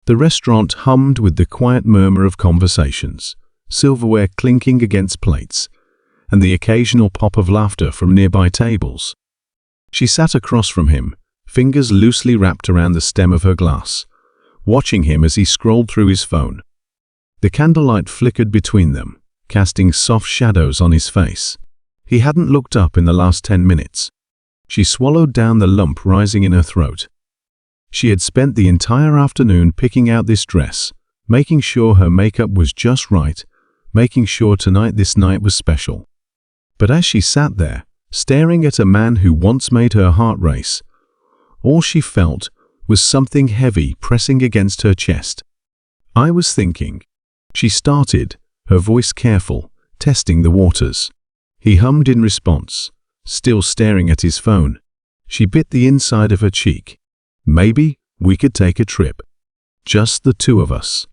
The restaurant hummed with the quiet murmur of conversations, silverware clinking against plates, and the occasional pop of laughter from nearby tables. She sat across from him, fingers loosely wrapped around the stem of her glass, watching him as he scrolled through his phone. The candlelight flickered between them, casting soft shadows on his face. He hadn't looked up in the last 10 minutes. She swallowed down the lump rising in her throat. She had spent the entire afternoon picking out this dress, making sure her makeup was just right, making sure tonight this night was special. But as she sat there, staring at a man who once made her heart race, all she felt was something heavy pressing against her chest. "I was thinking," she started, her voice careful, testing the waters. He hummed in response, still staring at his phone. She bit the inside of her cheek. "Maybe we could take a trip. Just the two of us.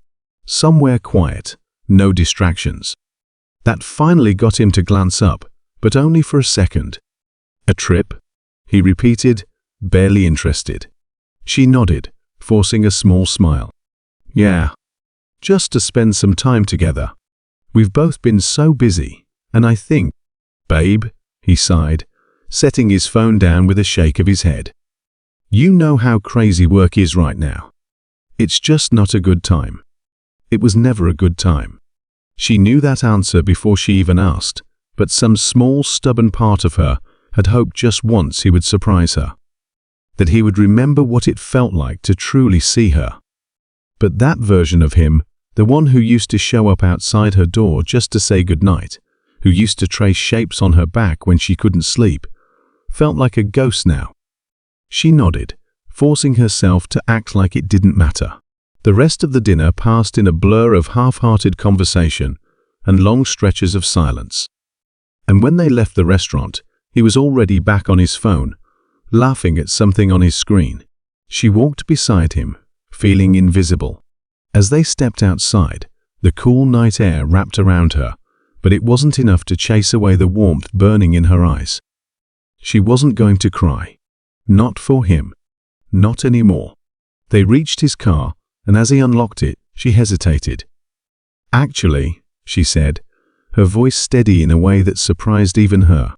Somewhere quiet, no distractions." That finally got him to glance up, but only for a second. "A trip?" he repeated, barely interested. She nodded, forcing a small smile. "Yeah. Just to spend some time together. We've both been so busy, and I think—" "Babe," he sighed, setting his phone down with a shake of his head. "You know how crazy work is right now. It's just not a good time." It was never a good time. She knew that answer before she even asked, but some small, stubborn part of her had hoped just once he would surprise her. That he would remember what it felt like to truly see her. But that version of him, the one who used to show up outside her door just to say goodnight, who used to trace shapes on her back when she couldn't sleep, felt like a ghost now. She nodded, forcing herself to act like it didn't matter. The rest of the dinner passed in a blur of half-hearted conversation and long stretches of silence. And when they left the restaurant, he was already back on his phone, laughing at something on his screen. She walked beside him, feeling invisible. As they stepped outside, the cool night air wrapped around her, but it wasn't enough to chase away the warmth burning in her eyes. She wasn't going to cry. Not for him. Not anymore. They reached his car, and as he unlocked it, she hesitated. "Actually," she said, her voice steady in a way that surprised even her,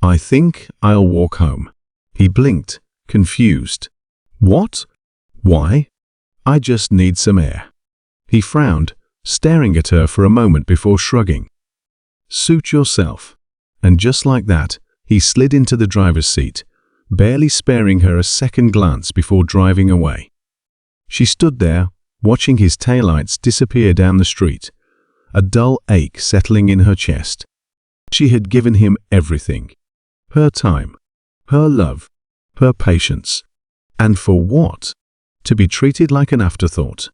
"I think I'll walk home." He blinked, confused. "What? Why?" "I just need some air." He frowned, staring at her for a moment before shrugging. "Suit yourself." And just like that, he slid into the driver's seat, barely sparing her a second glance before driving away. She stood there, watching his taillights disappear down the street, a dull ache settling in her chest. She had given him everything. Her time, her love, her patience. And for what? To be treated like an afterthought.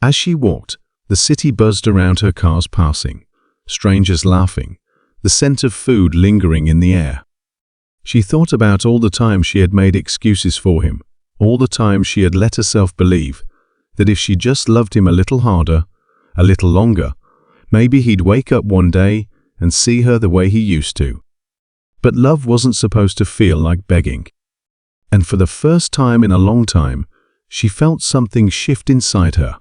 As she walked, the city buzzed around her cars passing, strangers laughing, the scent of food lingering in the air. She thought about all the time she had made excuses for him, all the time she had let herself believe that if she just loved him a little harder, a little longer, maybe he'd wake up one day and see her the way he used to. But love wasn't supposed to feel like begging. And for the first time in a long time, she felt something shift inside her.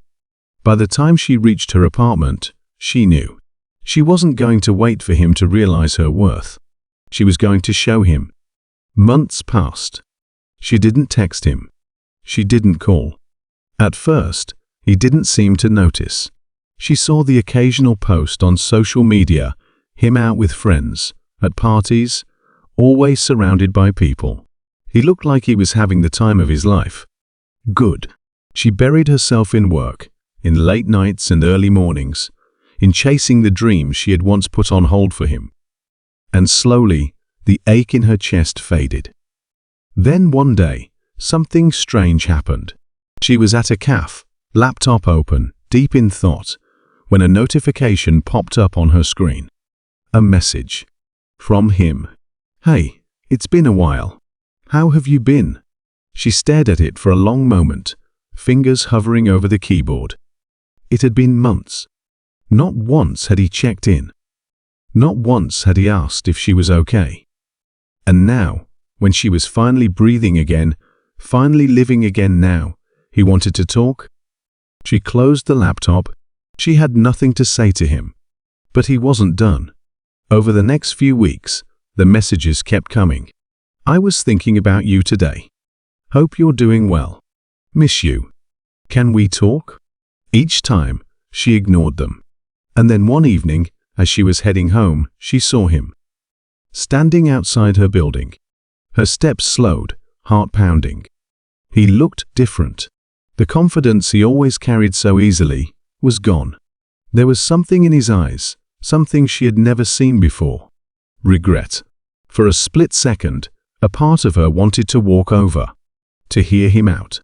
By the time she reached her apartment, she knew. She wasn't going to wait for him to realize her worth. She was going to show him. Months passed. She didn't text him. She didn't call. At first, he didn't seem to notice. She saw the occasional post on social media, him out with friends, at parties, always surrounded by people. He looked like he was having the time of his life. Good. She buried herself in work, in late nights and early mornings, in chasing the dreams she had once put on hold for him. And slowly, the ache in her chest faded. Then one day, something strange happened. She was at a cafe, laptop open, deep in thought, when a notification popped up on her screen. A message. From him. "Hey, it's been a while. How have you been?" She stared at it for a long moment, fingers hovering over the keyboard. It had been months. Not once had he checked in. Not once had he asked if she was okay. And now, when she was finally breathing again, finally living again now, he wanted to talk. She closed the laptop. She had nothing to say to him. But he wasn't done. Over the next few weeks, the messages kept coming. I was thinking about you today. Hope you're doing well. Miss you. Can we talk? Each time, she ignored them. And then one evening, as she was heading home, she saw him. Standing outside her building. Her steps slowed, heart pounding. He looked different. The confidence he always carried so easily was gone. There was something in his eyes, something she had never seen before. Regret. For a split second, a part of her wanted to walk over, to hear him out.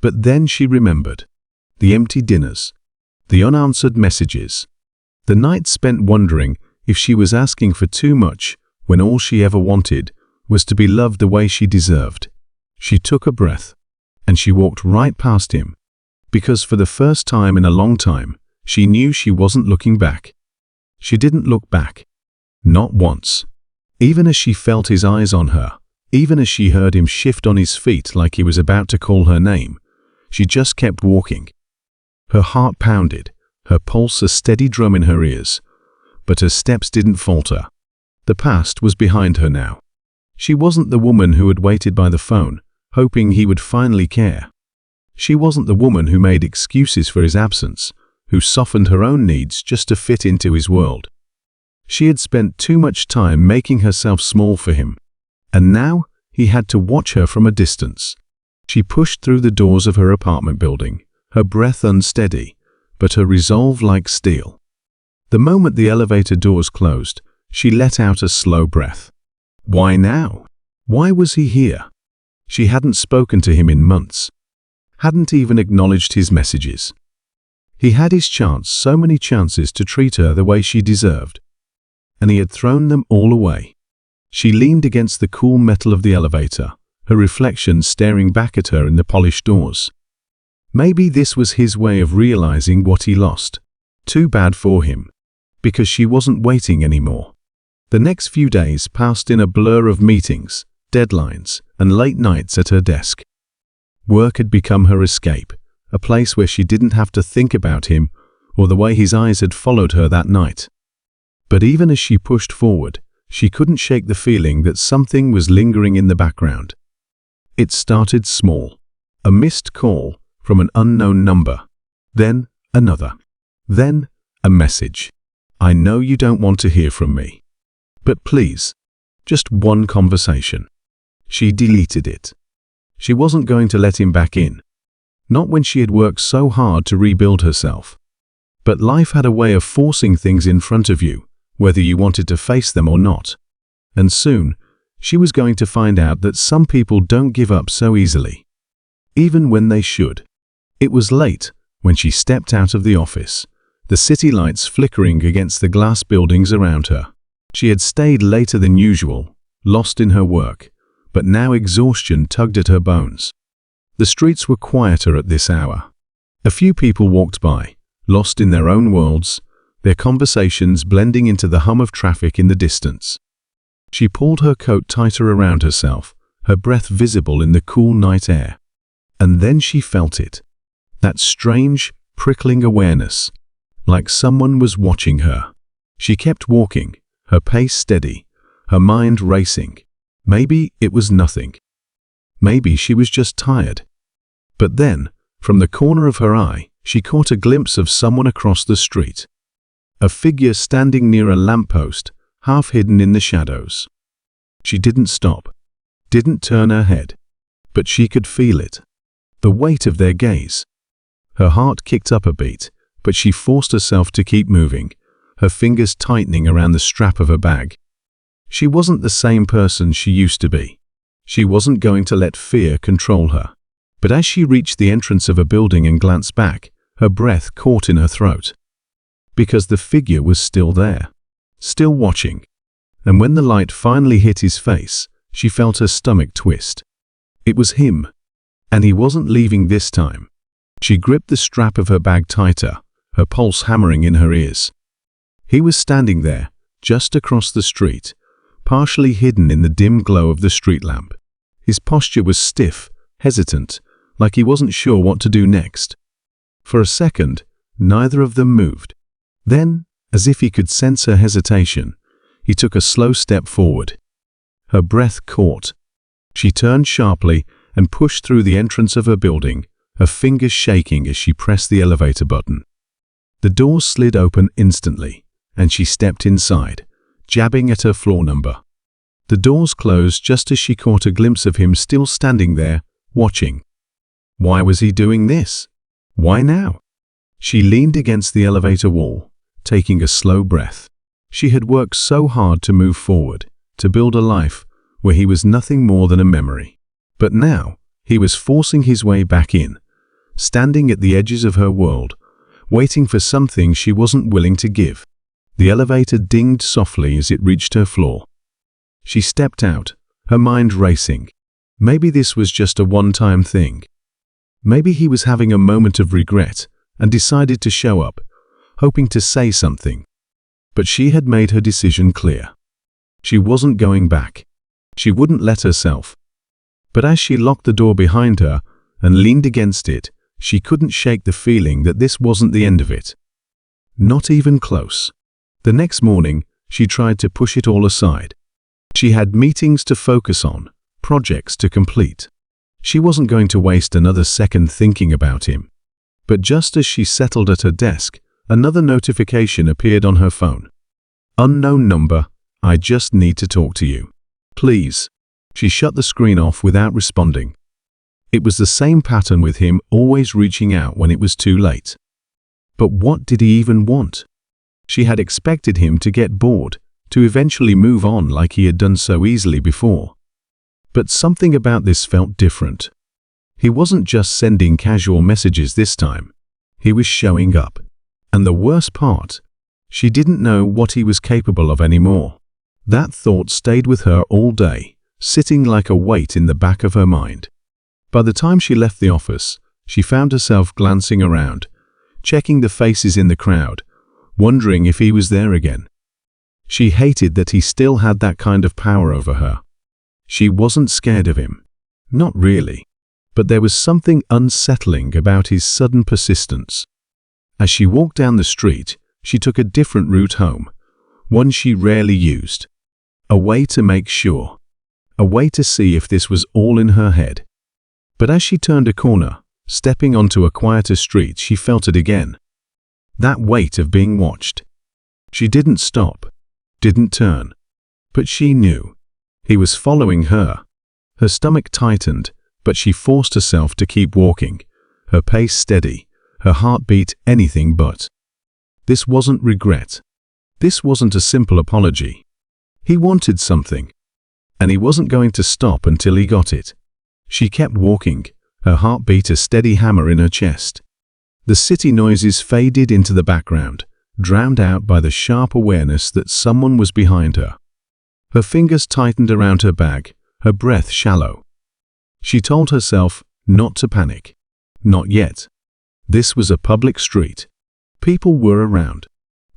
But then she remembered. The empty dinners. The unanswered messages. The nights spent wondering if she was asking for too much when all she ever wanted was to be loved the way she deserved. She took a breath, and she walked right past him, because for the first time in a long time, she knew she wasn't looking back. She didn't look back. Not once. Even as she felt his eyes on her, even as she heard him shift on his feet like he was about to call her name, she just kept walking. Her heart pounded, her pulse a steady drum in her ears, but her steps didn't falter. The past was behind her now. She wasn't the woman who had waited by the phone, hoping he would finally care. She wasn't the woman who made excuses for his absence, who softened her own needs just to fit into his world. She had spent too much time making herself small for him, and now he had to watch her from a distance. She pushed through the doors of her apartment building, her breath unsteady, but her resolve like steel. The moment the elevator doors closed, she let out a slow breath. Why now? Why was he here? She hadn't spoken to him in months, hadn't even acknowledged his messages. He had his chance, so many chances to treat her the way she deserved, and he had thrown them all away. She leaned against the cool metal of the elevator, her reflection staring back at her in the polished doors. Maybe this was his way of realizing what he lost. Too bad for him, because she wasn't waiting anymore. The next few days passed in a blur of meetings, deadlines, and late nights at her desk. Work had become her escape, a place where she didn't have to think about him or the way his eyes had followed her that night. But even as she pushed forward, she couldn't shake the feeling that something was lingering in the background. It started small, a missed call from an unknown number, then another, then a message. I know you don't want to hear from me, but please, just one conversation. She deleted it. She wasn't going to let him back in. Not when she had worked so hard to rebuild herself. But life had a way of forcing things in front of you, whether you wanted to face them or not. And soon, she was going to find out that some people don't give up so easily, even when they should. It was late when she stepped out of the office, the city lights flickering against the glass buildings around her. She had stayed later than usual, lost in her work, but now exhaustion tugged at her bones. The streets were quieter at this hour. A few people walked by, lost in their own worlds, their conversations blending into the hum of traffic in the distance. She pulled her coat tighter around herself, her breath visible in the cool night air. And then she felt it. That strange, prickling awareness, like someone was watching her. She kept walking, her pace steady, her mind racing. Maybe it was nothing. Maybe she was just tired. But then, from the corner of her eye, she caught a glimpse of someone across the street. A figure standing near a lamppost, half hidden in the shadows. She didn't stop, didn't turn her head, but she could feel it. The weight of their gaze. Her heart kicked up a beat, but she forced herself to keep moving, her fingers tightening around the strap of her bag. She wasn't the same person she used to be. She wasn't going to let fear control her. But as she reached the entrance of a building and glanced back, her breath caught in her throat. Because the figure was still there, still watching. And when the light finally hit his face, she felt her stomach twist. It was him. And he wasn't leaving this time. She gripped the strap of her bag tighter, her pulse hammering in her ears. He was standing there, just across the street, partially hidden in the dim glow of the street lamp. His posture was stiff, hesitant, like he wasn't sure what to do next. For a second, neither of them moved. Then, as if he could sense her hesitation, he took a slow step forward. Her breath caught. She turned sharply and pushed through the entrance of her building, her fingers shaking as she pressed the elevator button. The doors slid open instantly, and she stepped inside, jabbing at her floor number. The doors closed just as she caught a glimpse of him still standing there, watching. Why was he doing this? Why now? She leaned against the elevator wall, taking a slow breath. She had worked so hard to move forward, to build a life where he was nothing more than a memory. But now, he was forcing his way back in, standing at the edges of her world, waiting for something she wasn't willing to give. The elevator dinged softly as it reached her floor. She stepped out, her mind racing. Maybe this was just a one-time thing. Maybe he was having a moment of regret and decided to show up, hoping to say something. But she had made her decision clear. She wasn't going back. She wouldn't let herself. But as she locked the door behind her and leaned against it, she couldn't shake the feeling that this wasn't the end of it. Not even close. The next morning, she tried to push it all aside. She had meetings to focus on, projects to complete. She wasn't going to waste another second thinking about him. But just as she settled at her desk, another notification appeared on her phone. Unknown number, I just need to talk to you. Please. She shut the screen off without responding. It was the same pattern with him, always reaching out when it was too late. But what did he even want? She had expected him to get bored, to eventually move on like he had done so easily before. But something about this felt different. He wasn't just sending casual messages this time. He was showing up. And the worst part, she didn't know what he was capable of anymore. That thought stayed with her all day, sitting like a weight in the back of her mind. By the time she left the office, she found herself glancing around, checking the faces in the crowd, wondering if he was there again. She hated that he still had that kind of power over her. She wasn't scared of him. Not really. But there was something unsettling about his sudden persistence. As she walked down the street, she took a different route home, one she rarely used. A way to make sure. A way to see if this was all in her head. But as she turned a corner, stepping onto a quieter street, she felt it again. That weight of being watched. She didn't stop, didn't turn. But she knew. He was following her. Her stomach tightened, but she forced herself to keep walking, her pace steady, her heartbeat anything but. This wasn't regret. This wasn't a simple apology. He wanted something. And he wasn't going to stop until he got it. She kept walking, her heartbeat a steady hammer in her chest. The city noises faded into the background, drowned out by the sharp awareness that someone was behind her. Her fingers tightened around her bag, her breath shallow. She told herself not to panic. Not yet. This was a public street. People were around.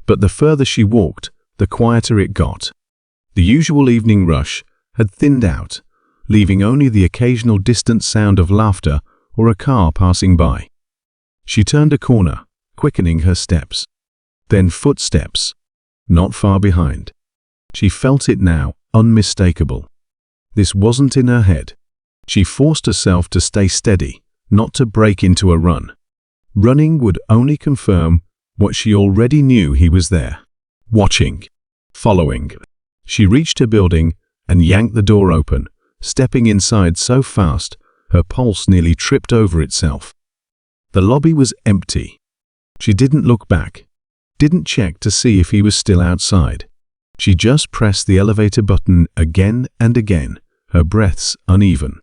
But the further she walked, the quieter it got. The usual evening rush had thinned out, leaving only the occasional distant sound of laughter or a car passing by. She turned a corner, quickening her steps. Then footsteps, not far behind. She felt it now, unmistakable. This wasn't in her head. She forced herself to stay steady, not to break into a run. Running would only confirm what she already knew: he was there. Watching. Following. She reached her building and yanked the door open, stepping inside so fast her pulse nearly tripped over itself. The lobby was empty. She didn't look back, didn't check to see if he was still outside. She just pressed the elevator button again and again, her breaths uneven.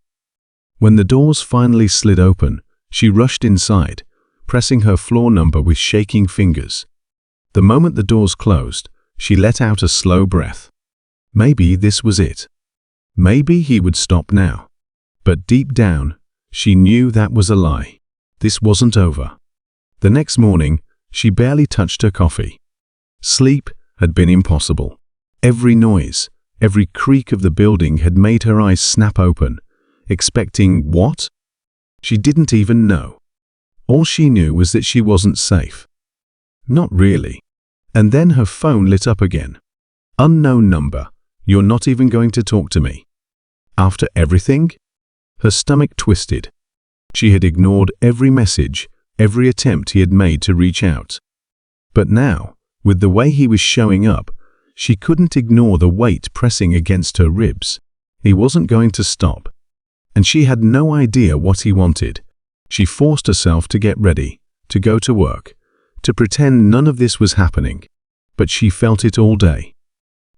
When the doors finally slid open, she rushed inside, pressing her floor number with shaking fingers. The moment the doors closed, she let out a slow breath. Maybe this was it. Maybe he would stop now. But deep down, she knew that was a lie. This wasn't over. The next morning, she barely touched her coffee. Sleep had been impossible. Every noise, every creak of the building had made her eyes snap open, expecting what? She didn't even know. All she knew was that she wasn't safe. Not really. And then her phone lit up again. Unknown number. You're not even going to talk to me. After everything? Her stomach twisted. She had ignored every message, every attempt he had made to reach out. But now, with the way he was showing up, she couldn't ignore the weight pressing against her ribs. He wasn't going to stop. And she had no idea what he wanted. She forced herself to get ready, to go to work, to pretend none of this was happening. But she felt it all day.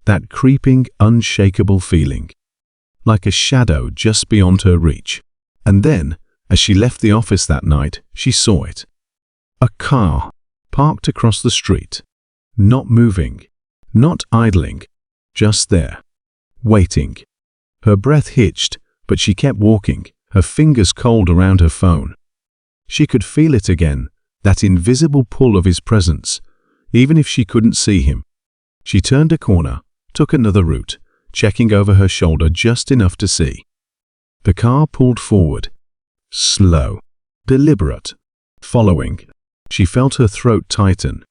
That creeping, unshakable feeling. Like a shadow just beyond her reach. And then, as she left the office that night, she saw it. A car, parked across the street. Not moving. Not idling. Just there. Waiting. Her breath hitched, but she kept walking, her fingers cold around her phone. She could feel it again, that invisible pull of his presence, even if she couldn't see him. She turned a corner, took another route, checking over her shoulder just enough to see. The car pulled forward. Slow. Deliberate. Following. She felt her throat tighten.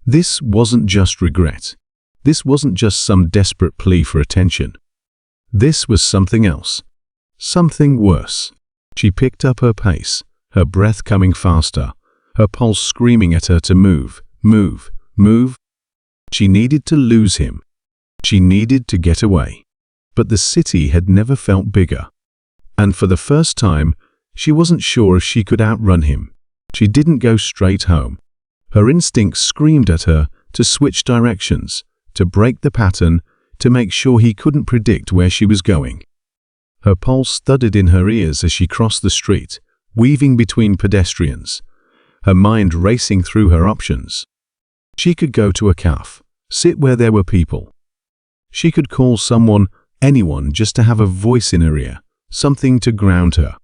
This wasn't just regret. This wasn't just some desperate plea for attention. This was something else. Something worse. She picked up her pace, her breath coming faster, her pulse screaming at her to move, move, move. She needed to lose him. She needed to get away. But the city had never felt bigger. And for the first time, she wasn't sure if she could outrun him. She didn't go straight home. Her instincts screamed at her to switch directions, to break the pattern, to make sure he couldn't predict where she was going. Her pulse thudded in her ears as she crossed the street, weaving between pedestrians, her mind racing through her options. She could go to a cafe, sit where there were people. She could call someone, anyone, just to have a voice in her ear, something to ground her.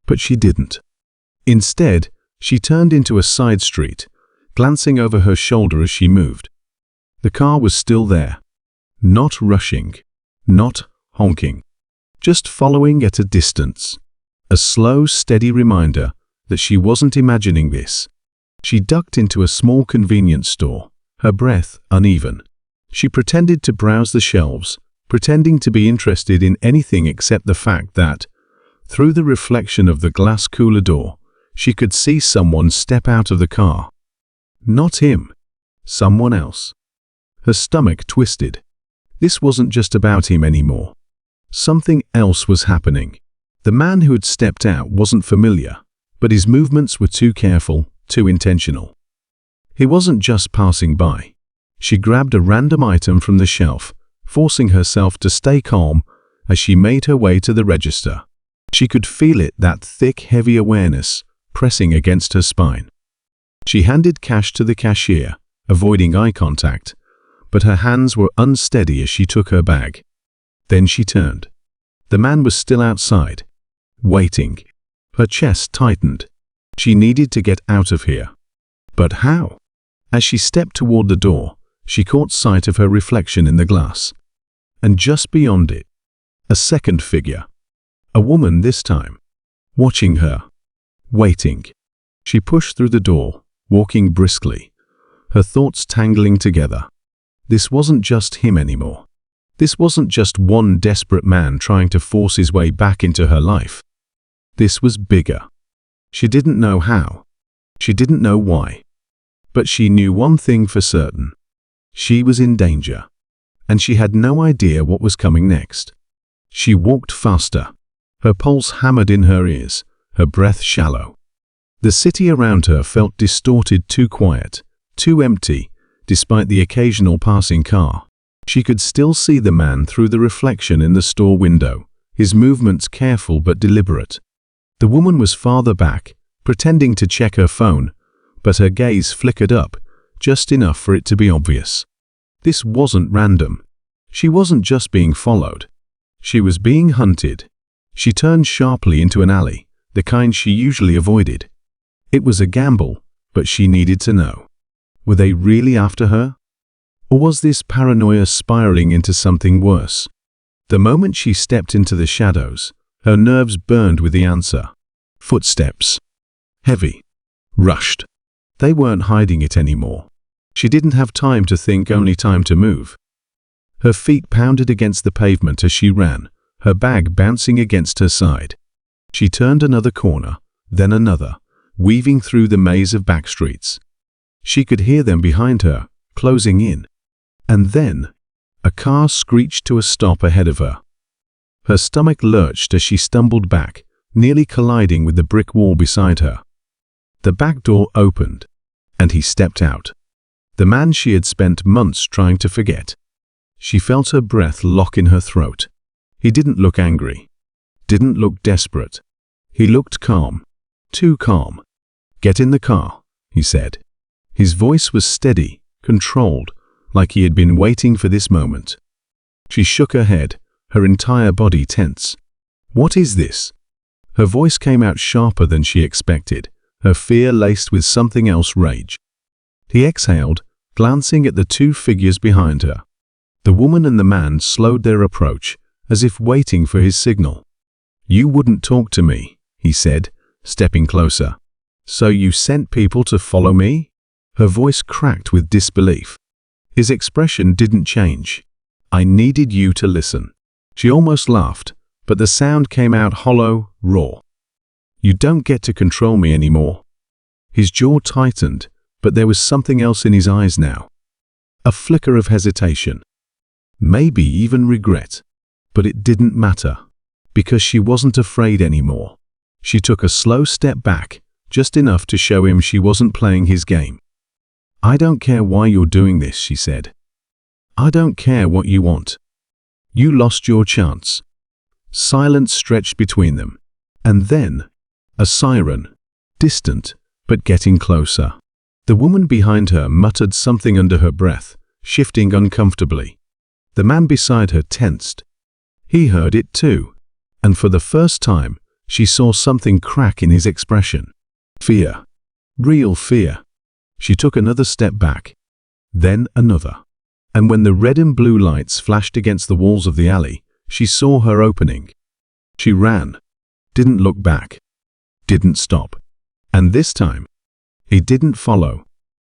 But she didn't. Instead, she turned into a side street, glancing over her shoulder as she moved. The car was still there. Not rushing. Not honking. Just following at a distance. A slow, steady reminder that she wasn't imagining this. She ducked into a small convenience store, her breath uneven. She pretended to browse the shelves, pretending to be interested in anything except the fact that, through the reflection of the glass cooler door, she could see someone step out of the car. Not him. Someone else. Her stomach twisted. This wasn't just about him anymore. Something else was happening. The man who had stepped out wasn't familiar, but his movements were too careful, too intentional. He wasn't just passing by. She grabbed a random item from the shelf, forcing herself to stay calm as she made her way to the register. She could feel it, that thick, heavy awareness, pressing against her spine. She handed cash to the cashier, avoiding eye contact, but her hands were unsteady as she took her bag. Then she turned. The man was still outside, waiting. Her chest tightened. She needed to get out of here. But how? As she stepped toward the door, she caught sight of her reflection in the glass. And just beyond it, a second figure. A woman this time. Watching her. Waiting. She pushed through the door, walking briskly, her thoughts tangling together. This wasn't just him anymore. This wasn't just one desperate man trying to force his way back into her life. This was bigger. She didn't know how. She didn't know why. But she knew one thing for certain. She was in danger. And she had no idea what was coming next. She walked faster. Her pulse hammered in her ears, her breath shallow. The city around her felt distorted, too quiet, too empty, despite the occasional passing car. She could still see the man through the reflection in the store window, his movements careful but deliberate. The woman was farther back, pretending to check her phone, but her gaze flickered up, just enough for it to be obvious. This wasn't random. She wasn't just being followed. She was being hunted. She turned sharply into an alley, the kind she usually avoided. It was a gamble, but she needed to know. Were they really after her? Or was this paranoia spiraling into something worse? The moment she stepped into the shadows, her nerves burned with the answer. Footsteps. Heavy. rushed. They weren't hiding it anymore. She didn't have time to think, only time to move. Her feet pounded against the pavement as she ran, her bag bouncing against her side. She turned another corner, then another, weaving through the maze of back streets. She could hear them behind her, closing in. And then, a car screeched to a stop ahead of her. Her stomach lurched as she stumbled back, nearly colliding with the brick wall beside her. The back door opened, and he stepped out. The man she had spent months trying to forget. She felt her breath lock in her throat. He didn't look angry. Didn't look desperate. He looked calm. Too calm. "Get in the car," he said. His voice was steady, controlled, like he had been waiting for this moment. She shook her head, her entire body tense. "What is this?" Her voice came out sharper than she expected, her fear laced with something else, rage. He exhaled, glancing at the two figures behind her. The woman and the man slowed their approach, as if waiting for his signal. "You wouldn't talk to me," he said, stepping closer. "So you sent people to follow me?" Her voice cracked with disbelief. His expression didn't change. "I needed you to listen." She almost laughed, but the sound came out hollow, raw. "You don't get to control me anymore." His jaw tightened, but there was something else in his eyes now. A flicker of hesitation. Maybe even regret. But it didn't matter, because she wasn't afraid anymore. She took a slow step back, just enough to show him she wasn't playing his game. "I don't care why you're doing this," she said. "I don't care what you want. You lost your chance." Silence stretched between them. And then, a siren, distant, but getting closer. The woman behind her muttered something under her breath, shifting uncomfortably. The man beside her tensed. He heard it too, and for the first time, she saw something crack in his expression. Fear. Real fear. She took another step back, then another. And when the red and blue lights flashed against the walls of the alley, she saw her opening. She ran, didn't look back, didn't stop. And this time, he didn't follow.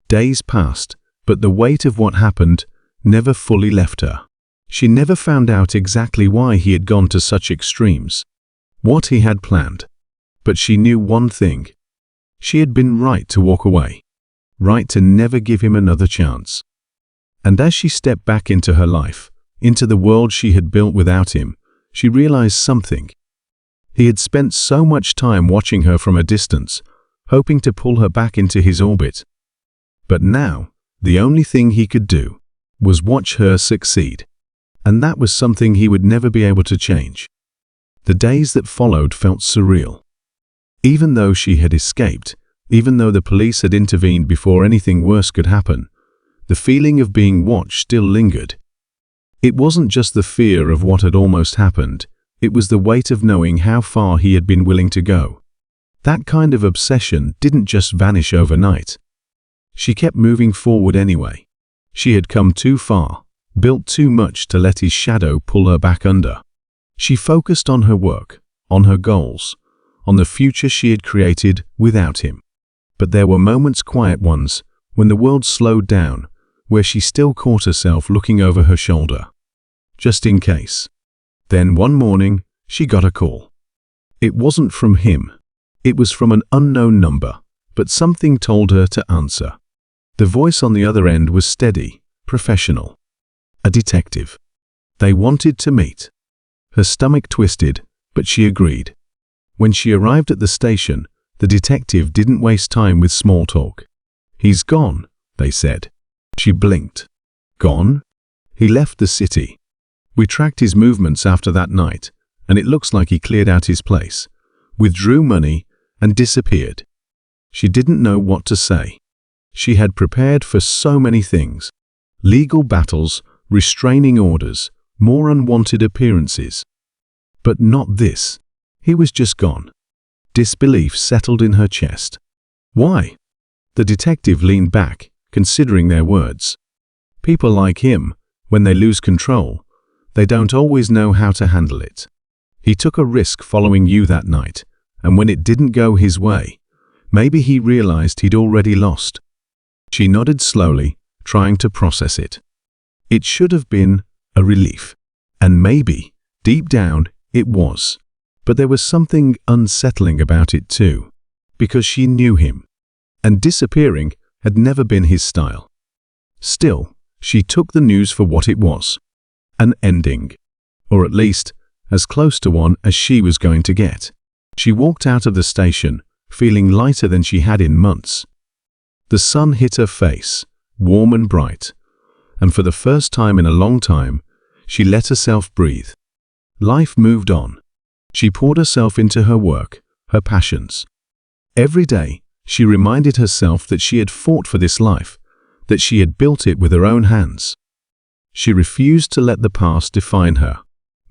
Days passed, but the weight of what happened never fully left her. She never found out exactly why he had gone to such extremes, what he had planned. But she knew one thing. She had been right to walk away, right to never give him another chance. And as she stepped back into her life, into the world she had built without him, she realized something. He had spent so much time watching her from a distance, hoping to pull her back into his orbit. But now, the only thing he could do was watch her succeed. And that was something he would never be able to change. The days that followed felt surreal. Even though she had escaped, even though the police had intervened before anything worse could happen, the feeling of being watched still lingered. It wasn't just the fear of what had almost happened, it was the weight of knowing how far he had been willing to go. That kind of obsession didn't just vanish overnight. She kept moving forward anyway. She had come too far, built too much to let his shadow pull her back under. She focused on her work, on her goals, on the future she had created without him. But there were moments, quiet ones, when the world slowed down, where she still caught herself looking over her shoulder. Just in case. Then one morning, she got a call. It wasn't from him. It was from an unknown number, but something told her to answer. The voice on the other end was steady, professional. A detective. They wanted to meet. Her stomach twisted, but she agreed. When she arrived at the station, the detective didn't waste time with small talk. "He's gone," they said. She blinked. "Gone?" "He left the city. We tracked his movements after that night, and it looks like he cleared out his place, withdrew money, and disappeared." She didn't know what to say. She had prepared for so many things. Legal battles, restraining orders, more unwanted appearances. But not this. He was just gone. Disbelief settled in her chest. "Why?" The detective leaned back, considering their words. "People like him, when they lose control, they don't always know how to handle it. He took a risk following you that night, and when it didn't go his way, Maybe he realized he'd already lost. She nodded slowly, trying to process it. It should have been a relief. And maybe, deep down, it was. But there was something unsettling about it too, because she knew him, and disappearing had never been his style. Still, she took the news for what it was. An ending. Or at least, as close to one as she was going to get. She walked out of the station, feeling lighter than she had in months. The sun hit her face, warm and bright, and for the first time in a long time, she let herself breathe. Life moved on. She poured herself into her work, her passions. Every day, she reminded herself that she had fought for this life, that she had built it with her own hands. She refused to let the past define her.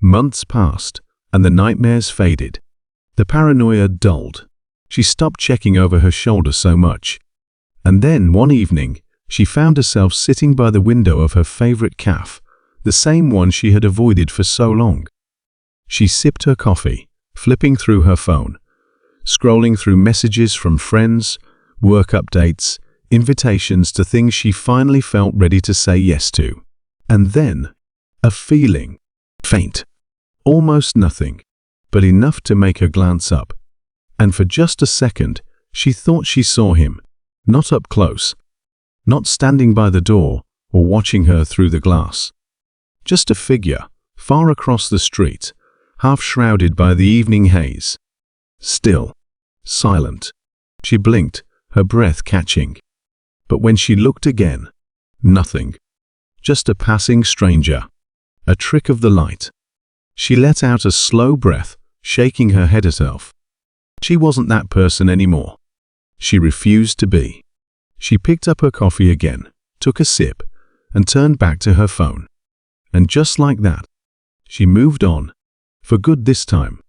Months passed, and the nightmares faded. The paranoia dulled. She stopped checking over her shoulder so much. And then, one evening, she found herself sitting by the window of her favorite cafe, the same one she had avoided for so long. She sipped her coffee, flipping through her phone, scrolling through messages from friends, work updates, invitations to things she finally felt ready to say yes to. And then, a feeling. Faint. Almost nothing, but enough to make her glance up. And for just a second, she thought she saw him, not up close, not standing by the door or watching her through the glass. Just a figure, far across the street, half shrouded by the evening haze. Still, silent. She blinked, her breath catching. But when she looked again, nothing. Just a passing stranger. A trick of the light. She let out a slow breath, shaking her head at herself. She wasn't that person anymore. She refused to be. She picked up her coffee again, took a sip, and turned back to her phone. And just like that, she moved on. For good this time.